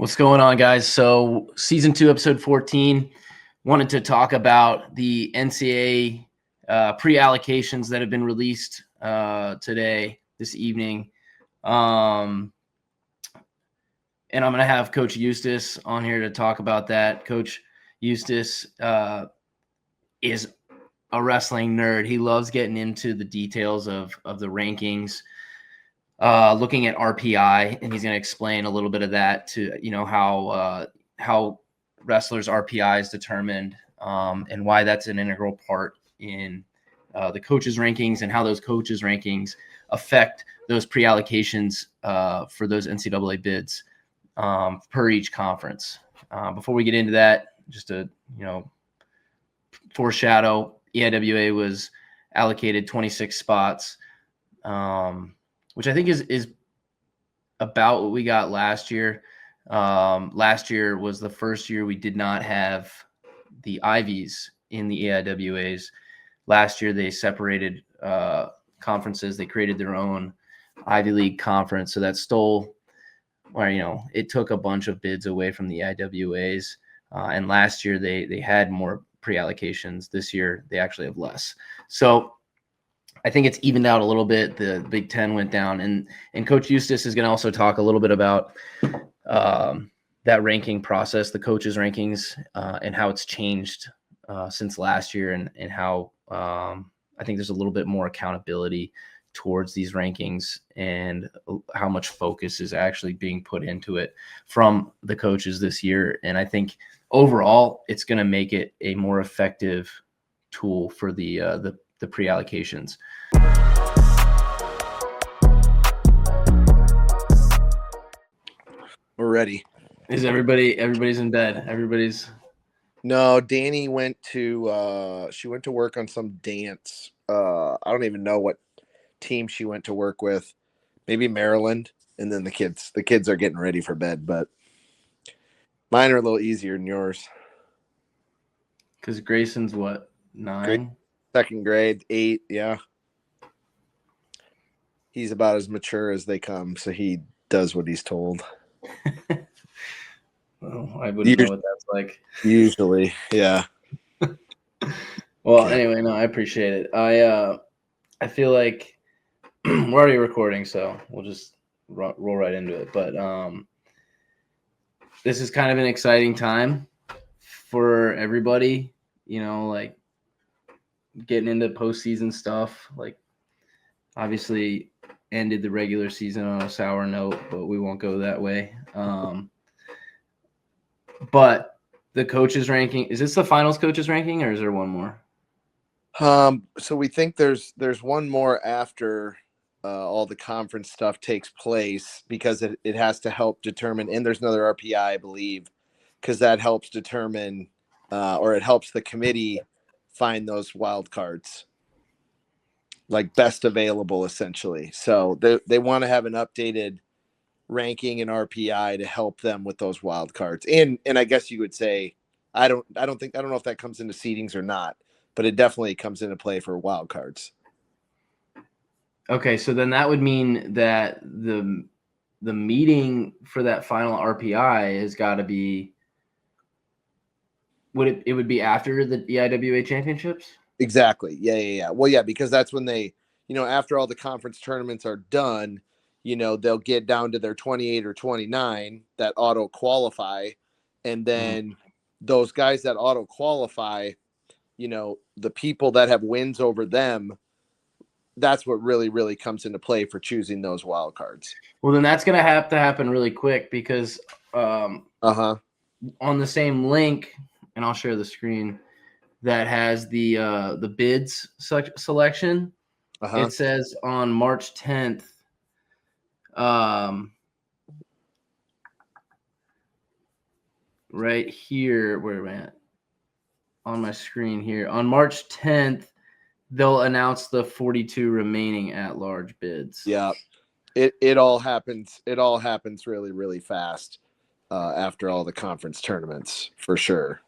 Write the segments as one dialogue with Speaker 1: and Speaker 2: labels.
Speaker 1: What's going on, guys? So, season 2, episode 14, wanted to talk about the NCAA pre-allocations that have been released this evening. And I'm going to have Coach Eustace on here to talk about that. Coach Eustace is a wrestling nerd. He loves getting into the details of the rankings. Looking at RPI, and he's going to explain a little bit of that to how wrestlers' RPI is determined, and why that's an integral part in the coaches' rankings, and how those coaches' rankings affect those pre-allocations for those NCAA bids per each conference. Before we get into that, just to foreshadow, EIWA was allocated 26 spots. Which I think is about what we got last year. Last year was the first year we did not have the Ivies in the EIWAs. Last year they separated conferences. They created their own Ivy League conference. So that it took a bunch of bids away from the EIWAs. And last year they had more pre-allocations. This year they actually have less. So I think it's evened out a little bit. The Big Ten went down, and Coach Eustace is going to also talk a little bit about that ranking process, the coaches' rankings, and how it's changed since last year, and how I think there's a little bit more accountability towards these rankings, and how much focus is actually being put into it from the coaches this year. And I think overall, it's going to make it a more effective tool for the pre-allocations.
Speaker 2: We're ready.
Speaker 1: Is everybody's in bed?
Speaker 2: No, Danny went to she went to work on some dance. I don't even know what team she went to work with. Maybe Maryland. And then the kids are getting ready for bed, but mine are a little easier than yours.
Speaker 1: Because Grayson's what, 9?
Speaker 2: Second grade, 8, yeah. He's about as mature as they come, so he does what he's told.
Speaker 1: Well, I wouldn't know what that's like.
Speaker 2: Usually, yeah.
Speaker 1: Well, anyway, no, I appreciate it. I feel like we're already recording, so we'll just roll right into it. But this is kind of an exciting time for everybody, like getting into postseason stuff. Like, obviously ended the regular season on a sour note, but we won't go that way. But the coaches ranking, is this the finals coaches ranking, or is there one more?
Speaker 2: So we think there's one more after all the conference stuff takes place, because it has to help determine, and there's another RPI, I believe, because that helps determine or it helps the committee find those wild cards, like best available, essentially. So they want to have an updated ranking and RPI to help them with those wild cards. And I guess you would say, I don't know if that comes into seedings or not, but it definitely comes into play for wild cards.
Speaker 1: Okay, so then that would mean that the meeting for that final RPI has got to be, it would be after the EIWA championships?
Speaker 2: Exactly. Yeah. Well, yeah, because that's when they, after all the conference tournaments are done, they'll get down to their 28 or 29 that auto qualify. And then those guys that auto qualify, the people that have wins over them, that's what really, really comes into play for choosing those wild cards.
Speaker 1: Well, then that's going to have to happen really quick, because on the same link, and I'll share the screen, that has the bids selection. It says on March 10th, right here, where am I at? On my screen here. On March 10th, they'll announce the 42 remaining at-large bids.
Speaker 2: Yeah, it all happens. It all happens really, really fast after all the conference tournaments, for sure.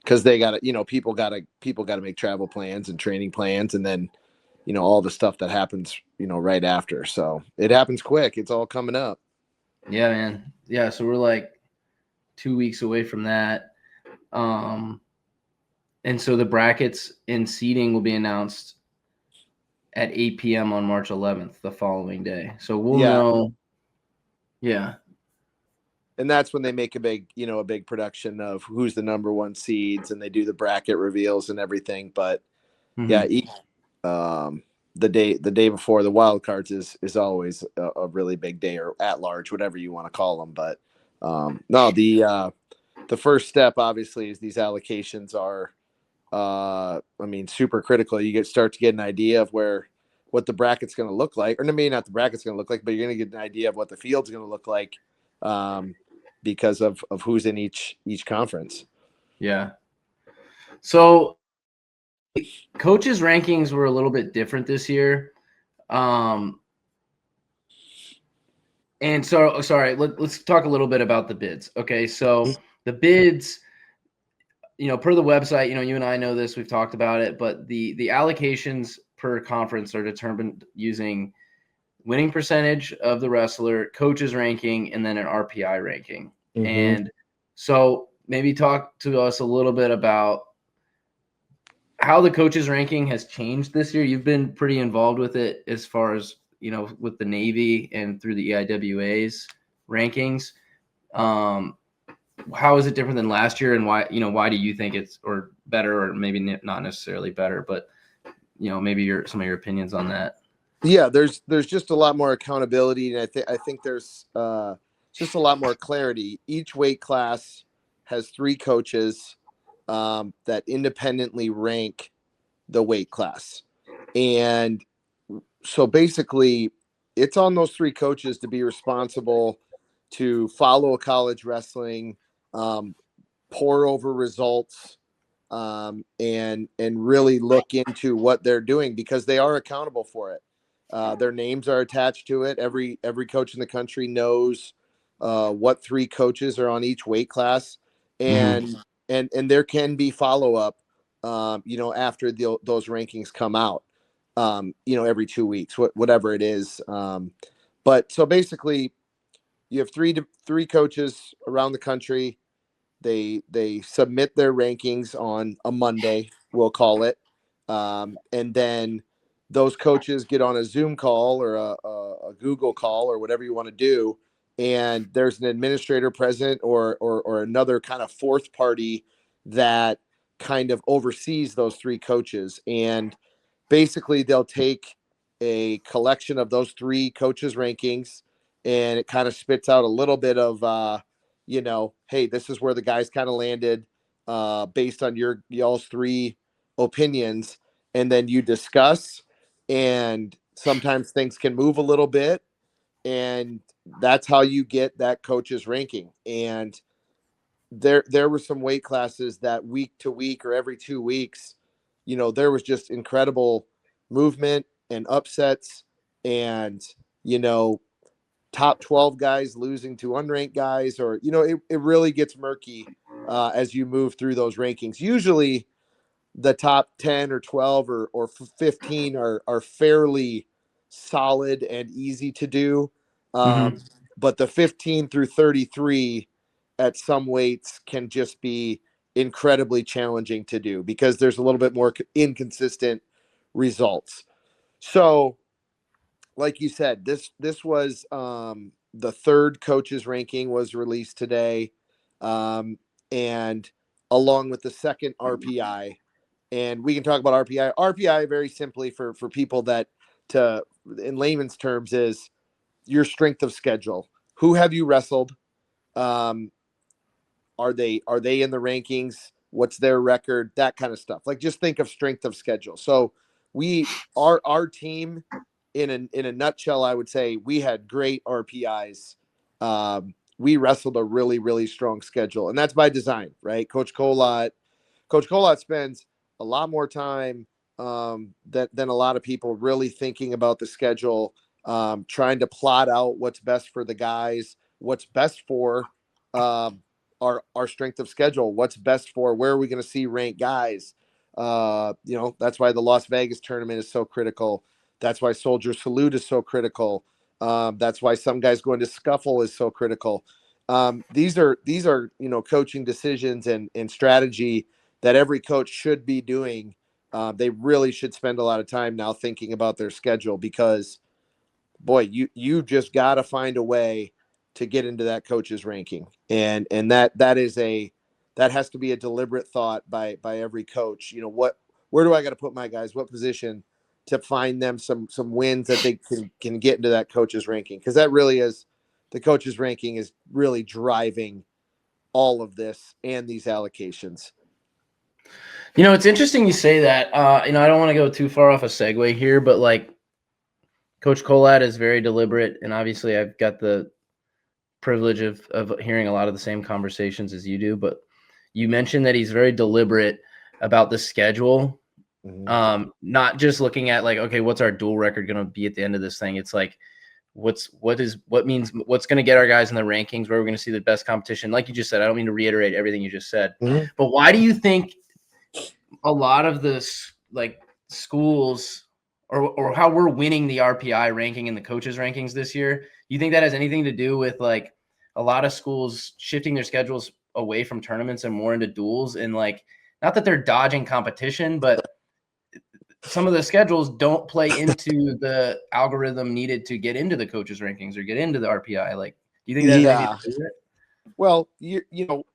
Speaker 2: Because they got to, people got to make travel plans and training plans, and then, all the stuff that happens, right after. So it happens quick. It's all coming up.
Speaker 1: Yeah, man. Yeah, so we're like 2 weeks away from that. And so the brackets and seeding will be announced at 8 p.m. on March 11th, the following day. So we'll know. Yeah.
Speaker 2: And that's when they make a big production of who's the number one seeds, and they do the bracket reveals and everything. But the day before the wild cards is always a really big day, or at large, whatever you want to call them. But no, the first step obviously is these allocations are, super critical. You start to get an idea of what the bracket's going to look like, or maybe not the bracket's going to look like, but you're going to get an idea of what the field's going to look like, because of who's in each conference.
Speaker 1: Yeah. So coaches' rankings were a little bit different this year. And so, sorry, let's talk a little bit about the bids. Okay. So the bids, per the website, you and I know this, we've talked about it, but the allocations per conference are determined using winning percentage of the wrestler, coaches ranking, and then an RPI ranking. Mm-hmm. And so maybe talk to us a little bit about how the coaches ranking has changed this year. You've been pretty involved with it as far as, with the Navy and through the EIWA's rankings. How is it different than last year, and why do you think it's or better, or maybe not necessarily better, but maybe some of your opinions on that?
Speaker 2: Yeah, there's just a lot more accountability, and I think there's just a lot more clarity. Each weight class has 3 coaches that independently rank the weight class, and so basically it's on those 3 coaches to be responsible to follow college wrestling, pour over results, and really look into what they're doing, because they are accountable for it. Their names are attached to it. Every coach in the country knows what 3 coaches are on each weight class, and there can be follow up, after those rankings come out, every 2 weeks, whatever it is. But so basically, you have three coaches around the country. They submit their rankings on a Monday, we'll call it, and then those coaches get on a Zoom call or a Google call or whatever you want to do, and there's an administrator present, or another kind of fourth party that kind of oversees those 3 coaches, and basically they'll take a collection of those 3 coaches' rankings, and it kind of spits out a little bit of hey, this is where the guys kind of landed based on y'all's 3 opinions, and then you discuss, and sometimes things can move a little bit, and that's how you get that coach's ranking. And there were some weight classes that week to week or every 2 weeks, there was just incredible movement and upsets, and top 12 guys losing to unranked guys, or it really gets murky as you move through those rankings. Usually the top 10 or 12 or 15 are fairly solid and easy to do, but the 15 through 33 at some weights can just be incredibly challenging to do, because there's a little bit more inconsistent results. So like you said, this was the 3rd coaches ranking was released today, and along with the 2nd RPI. And we can talk about RPI. RPI, very simply for people that, in layman's terms, is your strength of schedule. Who have you wrestled? Are they in the rankings? What's their record? That kind of stuff. Like, just think of strength of schedule. So our team, in a nutshell, I would say we had great RPIs. We wrestled a really, really strong schedule, and that's by design, right? Coach Colott spends a lot more time than a lot of people really thinking about the schedule, trying to plot out what's best for the guys, what's best for our strength of schedule, what's best for where are we going to see ranked guys. That's why the Las Vegas tournament is so critical. That's why Soldier Salute is so critical. That's why some guys going to Scuffle is so critical. these are coaching decisions and strategy that every coach should be doing. They really should spend a lot of time now thinking about their schedule, because boy, you just got to find a way to get into that coach's ranking, and that has to be a deliberate thought by every coach. Where do I got to put my guys? What position to find them some wins that they can get into that coach's ranking, because that really is, the coach's ranking is really driving all of this and these allocations.
Speaker 1: It's interesting you say that. I don't want to go too far off a segue here, but like Coach Colad is very deliberate, and obviously I've got the privilege of hearing a lot of the same conversations as you do. But you mentioned that he's very deliberate about the schedule, not just looking at like, okay, what's our dual record going to be at the end of this thing? It's like, what's going to get our guys in the rankings, where we're going to see the best competition. Like you just said, I don't mean to reiterate everything you just said, but why do you think a lot of this, like schools or how we're winning the RPI ranking and the coaches rankings this year, you think that has anything to do with like a lot of schools shifting their schedules away from tournaments and more into duels? And like, not that they're dodging competition, but some of the schedules don't play into the algorithm needed to get into the coaches rankings or get into the RPI. Like, do you think that has anything to do with it?
Speaker 2: Well,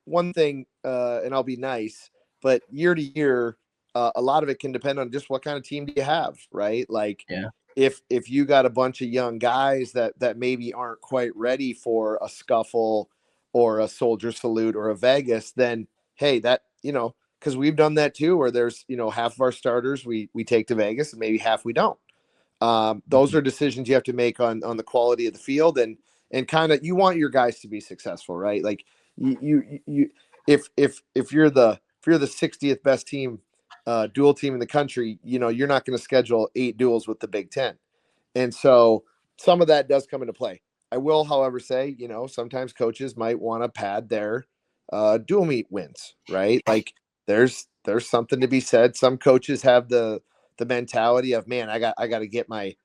Speaker 2: one thing, and I'll be nice, but year to year, a lot of it can depend on just what kind of team do you have, right? Like, if you got a bunch of young guys that maybe aren't quite ready for a scuffle or a soldier salute or a Vegas, then hey, that, because we've done that too, where there's, half of our starters we take to Vegas and maybe half we don't. Those are decisions you have to make on the quality of the field, and kind of, you want your guys to be successful, right? Like if you're the 60th best team, dual team in the country, you're not going to schedule 8 duels with the Big Ten. And so some of that does come into play. I will, however, say, sometimes coaches might want to pad their dual meet wins, right? Like there's something to be said. Some coaches have the mentality of, man, I got to get my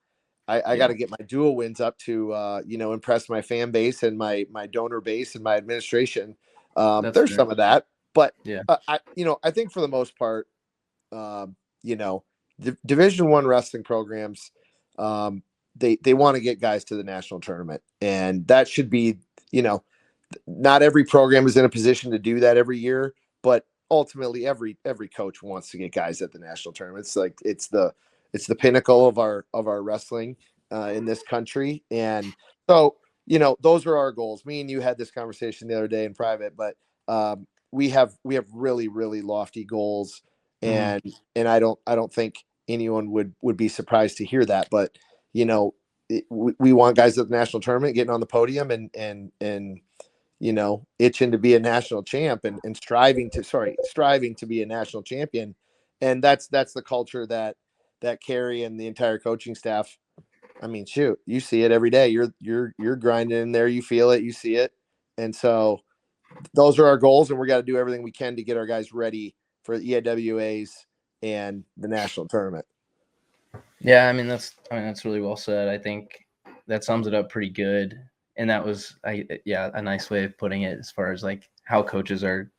Speaker 2: got to get my dual wins up to, impress my fan base and my donor base and my administration. There's fair. Some of that, but I think for the most part, Division I wrestling programs, they want to get guys to the national tournament, and that should be, not every program is in a position to do that every year, but ultimately every coach wants to get guys at the national tournament. It's like, it's the pinnacle of our wrestling in this country. And so, those are our goals. Me and you had this conversation the other day in private, but we have really, really lofty goals. And I don't think anyone would be surprised to hear that, but we want guys at the national tournament getting on the podium and itching to be a national champ and striving to be a national champion. And that's the culture that Carrie and the entire coaching staff, I mean, shoot, you see it every day. You're grinding in there. You feel it, you see it. And so those are our goals, and we're got to do everything we can to get our guys ready for EIWAs and the national tournament.
Speaker 1: Yeah. I mean, that's really well said. I think that sums it up pretty good. And that was, a nice way of putting it as far as like how coaches are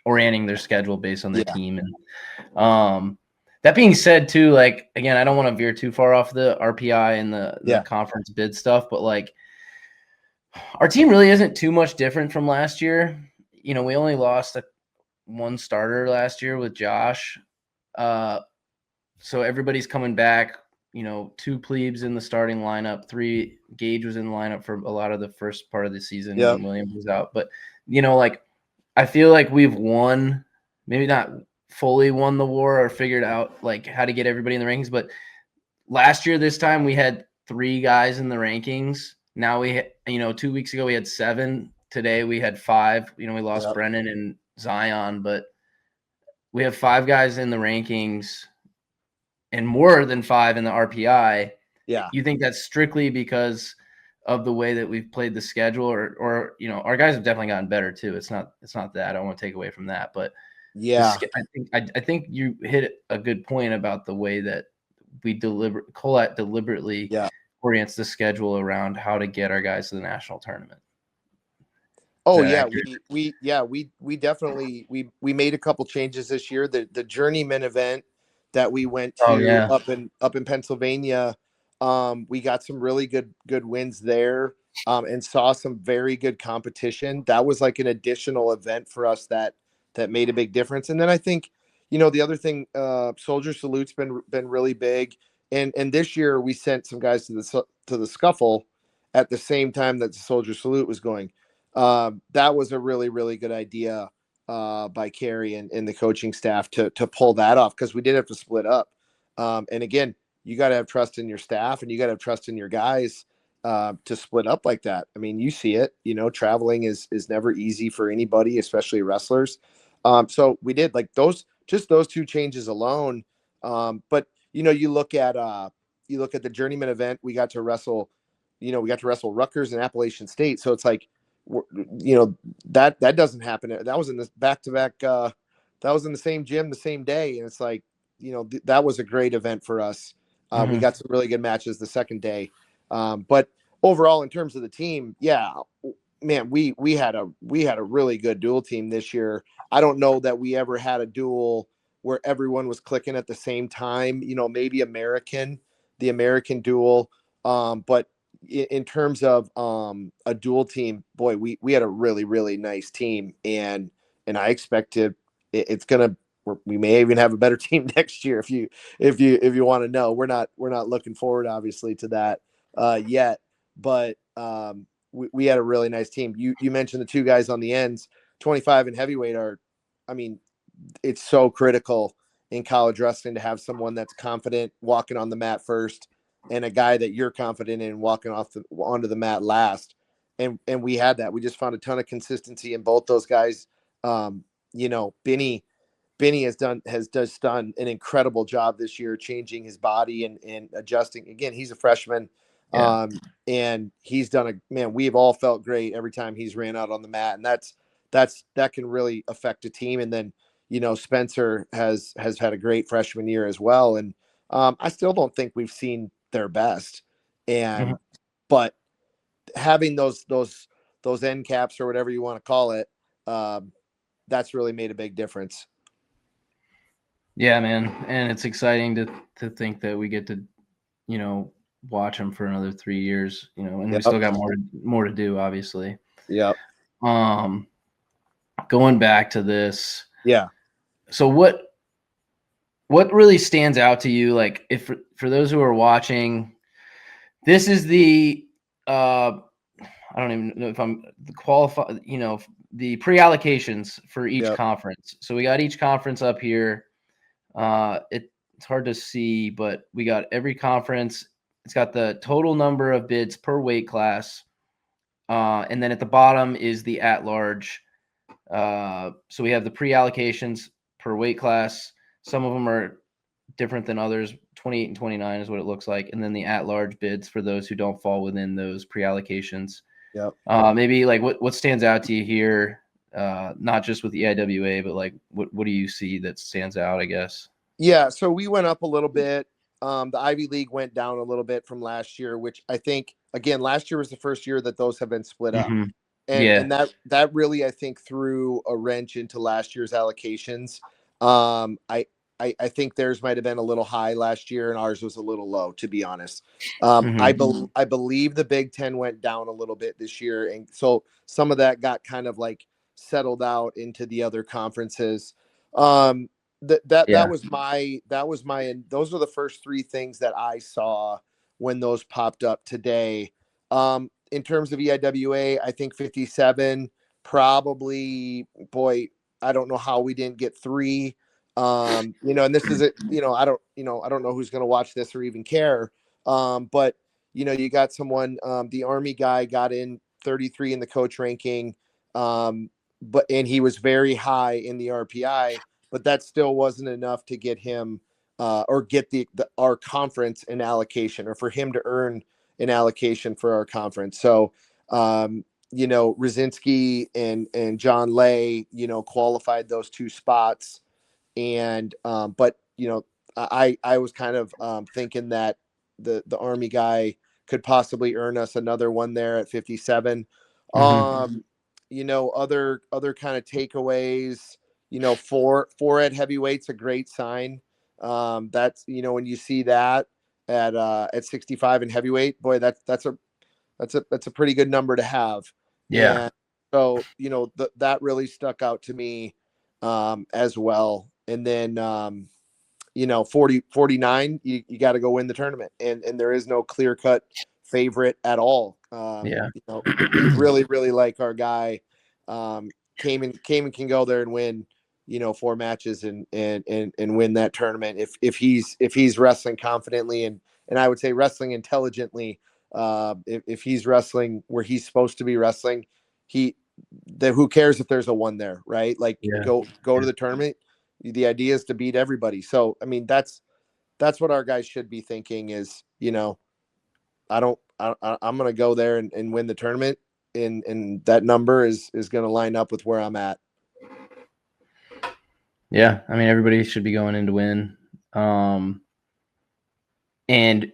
Speaker 1: orienting their schedule based on their team. And that being said too, like, again, I don't want to veer too far off the RPI and the conference bid stuff, but like our team really isn't too much different from last year. We only lost one starter last year with Josh. So everybody's coming back. 2 plebes in the starting lineup, 3 Gage was in the lineup for a lot of the first part of the season when Williams was out. But, like, I feel like we've won, maybe not fully won the war or figured out like how to get everybody in the rankings. But last year, this time we had 3 guys in the rankings. Now 2 weeks ago we had 7. Today we had 5. We lost Brennan and Zion, but we have 5 guys in the rankings and more than 5 in the RPI.
Speaker 2: Yeah.
Speaker 1: You think that's strictly because of the way that we've played the schedule, or our guys have definitely gotten better too. It's not that. I don't want to take away from that, but I think you hit a good point about the way that Colette deliberately orients the schedule around how to get our guys to the national tournament. Is
Speaker 2: Oh
Speaker 1: that
Speaker 2: yeah,
Speaker 1: accurate?
Speaker 2: we definitely we made a couple changes this year. The journeyman event that we went
Speaker 1: Oh
Speaker 2: to
Speaker 1: yeah.
Speaker 2: up in Pennsylvania, we got some really good wins there, and saw some very good competition. That was like an additional event for us that made a big difference. And then I think, the other thing, Soldier Salute's been really big, and this year we sent some guys to the scuffle at the same time that the Soldier Salute was going. That was a really, really good idea by Carrie and the coaching staff to pull that off, because we did have to split up. And again, you got to have trust in your staff, and you got to have trust in your guys to split up like that. I mean, you see it. Traveling is never easy for anybody, especially wrestlers. So we did like those two changes alone. But you look at the journeyman event. We got to wrestle. We got to wrestle Rutgers and Appalachian State. So it's like, you know that doesn't happen. That was in this back to back. That was in the same gym the same day, and it's like, that was a great event for us. We
Speaker 1: Hmm.
Speaker 2: got some really good matches the second day, but overall in terms of the team, yeah, man, we had a really good dual team this year. I don't know that we ever had a duel where everyone was clicking at the same time. Maybe the American duel, but in terms of a dual team, boy, we had a really, really nice team, and I expect it's gonna, we may even have a better team next year. If you want to know, we're not looking forward obviously to that yet, but we had a really nice team. You mentioned the two guys on the ends, 25 and heavyweight are, I mean, it's so critical in college wrestling to have someone that's confident walking on the mat first, and a guy that you're confident in walking onto the mat last. And we had that. We just found a ton of consistency in both those guys. Benny has just done an incredible job this year, changing his body and adjusting. Again, he's a freshman,
Speaker 1: Yeah.
Speaker 2: and he's done man. We've all felt great every time he's ran out on the mat, and that can really affect a team. And then, Spencer has had a great freshman year as well, and I still don't think we've seen their best.
Speaker 1: Hmm.
Speaker 2: And but having those end caps, or whatever you want to call it, that's really made a big difference.
Speaker 1: Yeah, man, and it's exciting to think that we get to you know watch him for another 3 years. And we
Speaker 2: Yep.
Speaker 1: still got more to do, obviously.
Speaker 2: Yep.
Speaker 1: Um, Going back to this,
Speaker 2: Yeah.
Speaker 1: so what really stands out to you? Like, if for those who are watching, this is the I don't even know if I'm the qualify. The pre-allocations for each
Speaker 2: Yep.
Speaker 1: conference. So we got each conference up here. It's hard to see, but we got every conference. It's got the total number of bids per weight class, and then at the bottom is the at-large. So we have the pre-allocations per weight class. Some of them are different than others. 28 and 29 is what it looks like, and then the at-large bids for those who don't fall within those pre-allocations.
Speaker 2: Yep.
Speaker 1: Maybe like what stands out to you here, not just with the EIWA, but like what do you see that stands out, I guess?
Speaker 2: Yeah, so we went up a little bit. The Ivy League went down a little bit from last year, which I think, again, last year was the first year that those have been split up.
Speaker 1: Hmm.
Speaker 2: And
Speaker 1: Yeah.
Speaker 2: that really, I think, threw a wrench into last year's allocations. I think theirs might have been a little high last year, and ours was a little low, to be honest.
Speaker 1: Hmm.
Speaker 2: I believe the Big Ten went down a little bit this year, and so some of that got kind of like settled out into the other conferences. Um, that
Speaker 1: Yeah.
Speaker 2: was my and those were the first three things that I saw when those popped up today. In terms of EIWA, I think 57 probably, boy, I don't know how we didn't get three. And this is it, I don't know who's going to watch this or even care. But you got someone, the Army guy got in 33 in the coach ranking. And he was very high in the RPI, but that still wasn't enough to get him or get our conference an allocation, or for him to earn an allocation for our conference. So, Rosinski and John Lay, qualified those two spots. And, but, I was kind of thinking that the Army guy could possibly earn us another one there at 57.
Speaker 1: Hmm.
Speaker 2: Um, other kind of takeaways, four at heavyweight's a great sign. That's, when you see that at 65 in heavyweight, boy, that's a pretty good number to have.
Speaker 1: Yeah.
Speaker 2: And so, that really stuck out to me as well. And then 49, you got to go win the tournament, and there is no clear cut favorite at all.
Speaker 1: Yeah.
Speaker 2: We really, really like our guy. Cayman can go there and win, four matches and win that tournament if he's wrestling confidently and I would say wrestling intelligently. If he's wrestling where he's supposed to be wrestling, who cares if there's a one there, right? Like,
Speaker 1: Yeah.
Speaker 2: go to the tournament. The idea is to beat everybody. So, I mean, that's what our guys should be thinking is, I'm going to go there and win the tournament. And that number is going to line up with where I'm at.
Speaker 1: Yeah. I mean, everybody should be going in to win. And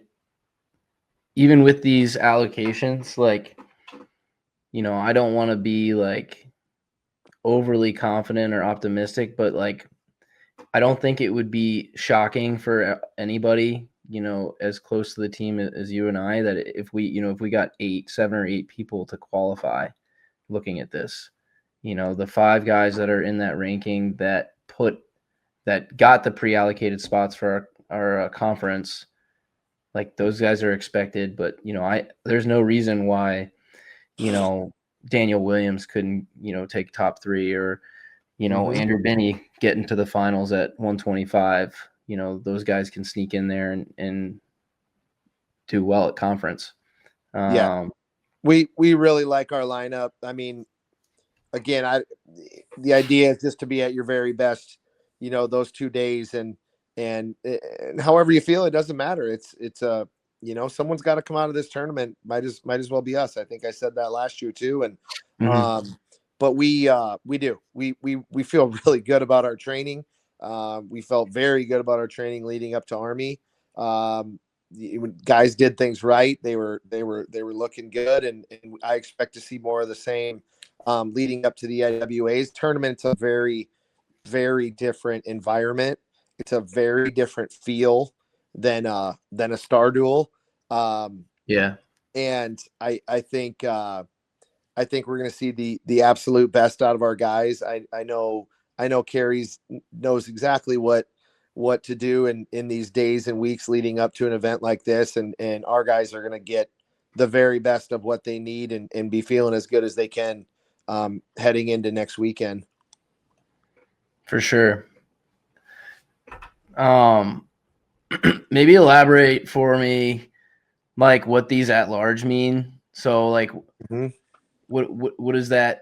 Speaker 1: even with these allocations, like, I don't want to be like overly confident or optimistic, but like, I don't think it would be shocking for anybody, as close to the team as you and I, that if we got 7 or 8 people to qualify looking at this, the 5 guys that are in that ranking that got the pre-allocated spots for our conference, like those guys are expected, but there's no reason why, Daniel Williams couldn't, take top 3 or, Andrew Binney getting to the finals at 125. Those guys can sneak in there and do well at conference.
Speaker 2: Yeah, we really like our lineup. I mean, again, the idea is just to be at your very best, those 2 days, and however you feel, it doesn't matter. It's someone's got to come out of this tournament. Might as well be us. I think I said that last year too, and but we do. We feel really good about our training. We felt very good about our training leading up to Army. Guys did things right. They were looking good, and I expect to see more of the same leading up to the IWA's tournament. It's a very, very different environment. It's a very different feel than a Star Duel.
Speaker 1: Yeah,
Speaker 2: and I think we're going to see the absolute best out of our guys. I know Carrie's knows exactly what to do in these days and weeks leading up to an event like this. And our guys are going to get the very best of what they need and be feeling as good as they can heading into next weekend.
Speaker 1: For sure. Maybe elaborate for me, like, what these at large mean. So like, what is that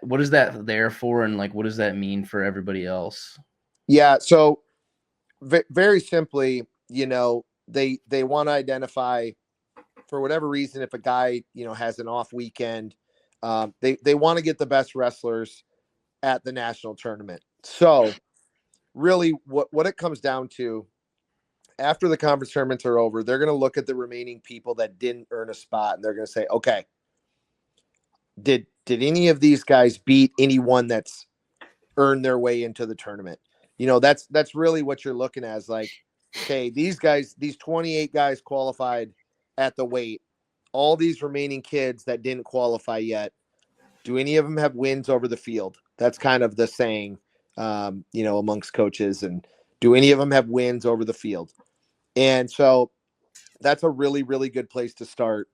Speaker 1: there for, and like, what does that mean for everybody else?
Speaker 2: Yeah. So very simply, they want to identify, for whatever reason, if a guy, has an off weekend, they want to get the best wrestlers at the national tournament. So really what it comes down to, after the conference tournaments are over, they're going to look at the remaining people that didn't earn a spot, and they're going to say, okay, did any of these guys beat anyone that's earned their way into the tournament? That's really what you're looking at, is like, okay, these 28 guys qualified at the weight. All these remaining kids that didn't qualify yet, do any of them have wins over the field? That's kind of the saying, amongst coaches. And do any of them have wins over the field? And so that's a really, really good place to start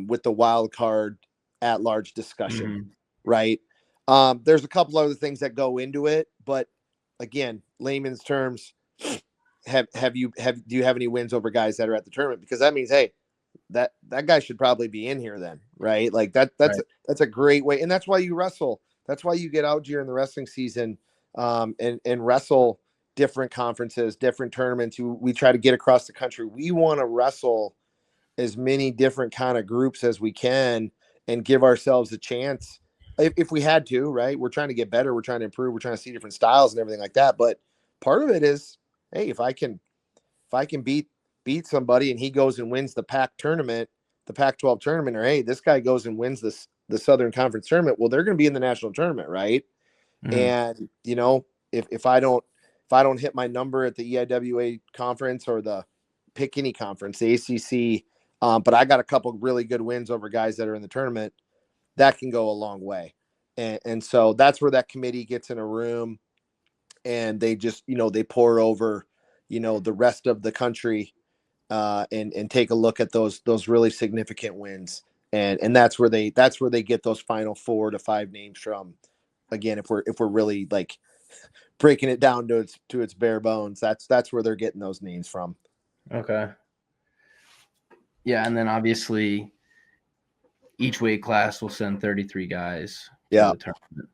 Speaker 2: with the wild card at large discussion, right? There's a couple other things that go into it, but again, layman's terms, do you have any wins over guys that are at the tournament? Because that means, hey, that guy should probably be in here then, right? Like that's right. That's a great way, and that's why you wrestle. That's why you get out during the wrestling season and wrestle different conferences, different tournaments. We try to get across the country. We want to wrestle as many different kind of groups as we can and give ourselves a chance if we had to, right? We're trying to get better. We're trying to improve. We're trying to see different styles and everything like that. But part of it is, hey, if I can beat somebody and he goes and wins the Pac tournament, the Pac-12 tournament, or hey, this guy goes and wins the Southern Conference tournament. Well, they're going to be in the national tournament, right?
Speaker 1: Mm-hmm.
Speaker 2: And if I don't hit my number at the EIWA conference or the pick any conference, the ACC, but I got a couple really good wins over guys that are in the tournament, that can go a long way. And so that's where that committee gets in a room and they just, they pour over, the rest of the country and take a look at those really significant wins. And that's where they get those final 4 to 5 names from. Again, if we're really like breaking it down to its bare bones, that's where they're getting those names from.
Speaker 1: Okay. Yeah, and then obviously each weight class will send 33 guys to the tournament.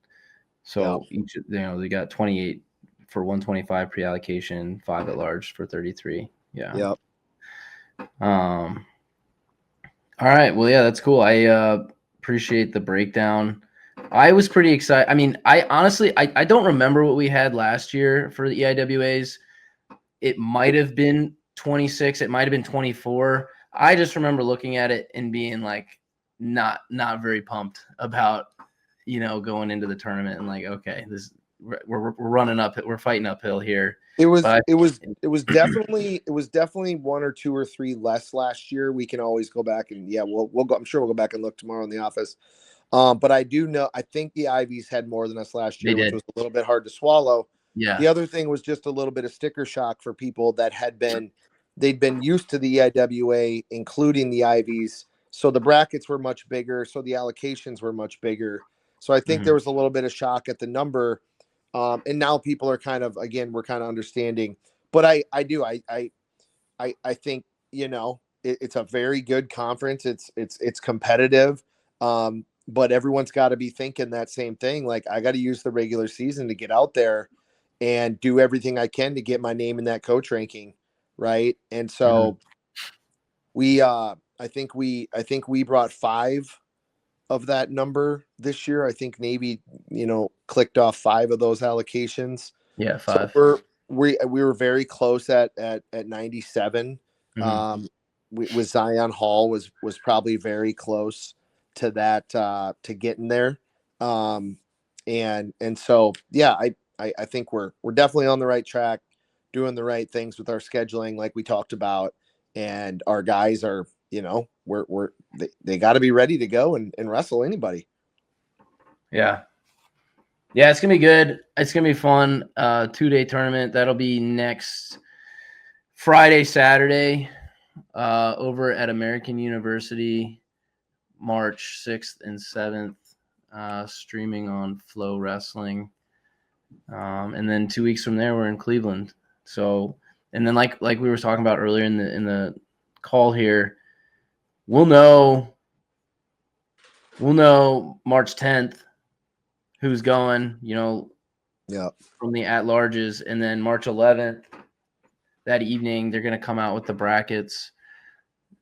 Speaker 1: So each, they got 28 for 125 pre-allocation, 5 at large for 33. Yeah.
Speaker 2: Yep.
Speaker 1: All right. Well, yeah, that's cool. I appreciate the breakdown. I was pretty excited. I mean, I honestly, I don't remember what we had last year for the EIWAs. It might have been 26. It might have been 24. I just remember looking at it and being like, not very pumped about, going into the tournament and like, okay, we're running up, we're fighting uphill here.
Speaker 2: It was definitely 1 or 2 or 3 less last year. We can always go back and we'll go. I'm sure we'll go back and look tomorrow in the office. But I think the Ivies had more than us last year, which was a little bit hard to swallow.
Speaker 1: Yeah.
Speaker 2: The other thing was just a little bit of sticker shock for people that they'd been used to the EIWA, including the Ivies. So the brackets were much bigger. So the allocations were much bigger. So I think there was a little bit of shock at the number. And now people are we're kind of understanding, but I think, it's a very good conference. It's competitive. But everyone's got to be thinking that same thing. Like, I got to use the regular season to get out there and do everything I can to get my name in that coach ranking. Right. And so I think we brought 5 of that number this year. I think Navy, clicked off 5 of those allocations.
Speaker 1: Yeah. 5.
Speaker 2: So we were very close at 97. With Zion Hall was probably very close to that, to getting there. And so, I think we're definitely on the right track, doing the right things with our scheduling, like we talked about, and our guys are, they got to be ready to go and wrestle anybody.
Speaker 1: Yeah. Yeah, it's going to be good. It's going to be fun. 2-day tournament. That'll be next Friday, Saturday, over at American University, March 6th and 7th, streaming on Flow Wrestling. And then 2 weeks from there, we're in Cleveland. So, and then like we were talking about earlier in the call here, we'll know March 10th who's going, from the at-larges, and then March 11th, that evening, they're going to come out with the brackets,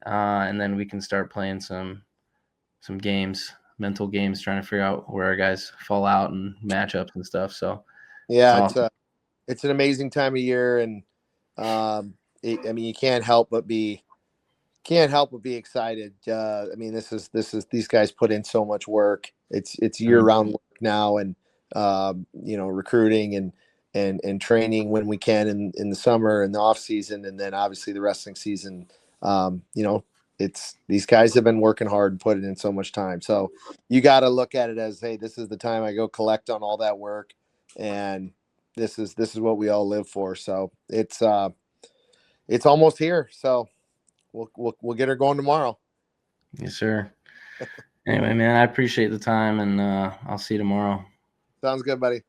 Speaker 1: and then we can start playing some games, mental games, trying to figure out where our guys fall out and matchups and stuff. So,
Speaker 2: awesome. It's an amazing time of year, and you can't help but be excited. These guys put in so much work. It's year-round work now, and recruiting and training when we can in the summer and the off season, and then obviously the wrestling season. It's these guys have been working hard and putting in so much time. So you got to look at it as, hey, this is the time I go collect on all that work, and this is what we all live for. So it's almost here. So we'll get her going tomorrow.
Speaker 1: Yes, sir. Anyway, man, I appreciate the time, and I'll see you tomorrow.
Speaker 2: Sounds good, buddy.